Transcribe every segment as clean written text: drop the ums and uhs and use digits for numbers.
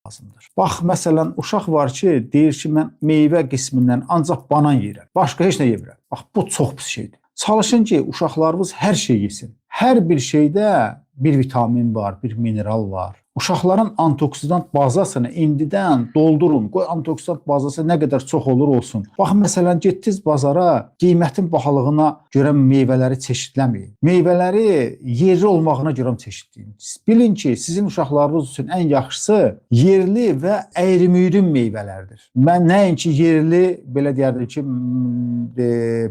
lazımdır. Bax, məsələn, uşaq var ki, deyir ki, mən meyvə qismindən ancaq banan yeyirəm, başqa heç nə yemirəm. Bax, bu çox pis şeydir. Çalışın ki, uşaqlarınız hər şey yesin. Hər bir şeydə bir vitamin var, bir mineral var. Uşaqların antioksidant bazasını indidən doldurun. Qoy antioksidant bazası nə qədər çox olur olsun. Bax, məsələn, getdiniz bazara, qiymətin bahalığına görə meyvələri çeşidləməyin. Meyvələri yerli olmağına görə çeşidləyin. Bilin ki, sizin uşaqlarınız üçün ən yaxşısı yerli və əyri-müyrin meyvələrdir. Mən nəinki yerli, belə deyərdim ki,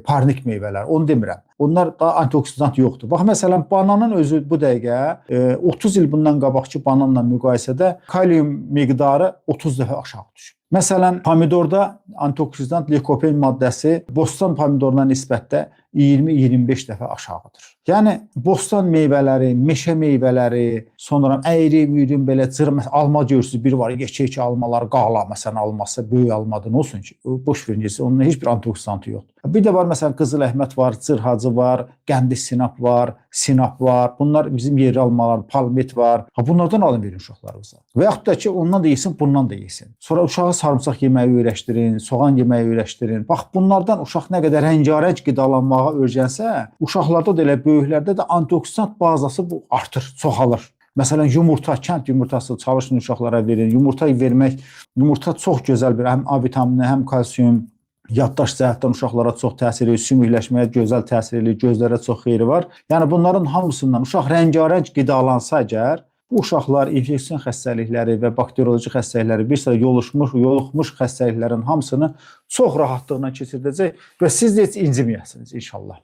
parnik meyvələr, onu demirəm. Onlar da antioksidant yoxdur. Bax, məsələn, bananın özü bu dəqiqə 30 il bundan qabaqki bananla müqayisədə kalium miqdarı 30 dəfə aşağı düşüb. Məsələn, pomidorda antioksidant likopen maddəsi bostan pomidoruna nisbətdə 20-25 dəfə aşağıdır. Yəni, bostan meyvələri, meşə meyvələri, sonra əyri-müyrin belə cırmə, alma görürsünüz, bir var, yekə-yekə almalar, qala, məsələn, alması, böyük almadır, nə olsun ki? Boş verin, onun heç bir antioksidantı yoxdur. Bir də var, məsələn, qızıl əhməd var, cırhacı var, qəndi sinap var, sinap var. Bunlar bizim yerli almalar, palmit var. Bunlardan alın verin uşaqlarınıza. Və yaxud da ki, ondan da yesin, bundan da yesin. Sonra uşağa sarımsaq yeməyi öyrəşdirin, soğan yeməyi öyrəşdirin. Bax, bunlardan uşaq nə qədər rəngarəng qidalanmağa öyrənsə, uşaqlarda da elə böyüklərdə də antioksidant bazası bu artır, çoxalır. Məsələn, yumurta, kənd yumurtası çalışın uşaqlara verin. Yumurta vermək, yumurta çox gözəl bir həm A vitamini, həm kalsium, yaddaş cəhətdən uşaqlara çox təsir edir, sümükləşməyə gözəl təsir edir, gözlərə çox xeyri var. Yəni, bunların hamısından uşaq rəngarəng qidalansa əgər, bu uşaqlar infeksiyon xəstəlikləri və bakterioloji xəstəlikləri, bir sıra yoluxmuş xəstəliklərin hamısını çox rahatlıqla keçirdəcək və siz də heç inciməyəsiniz inşallah.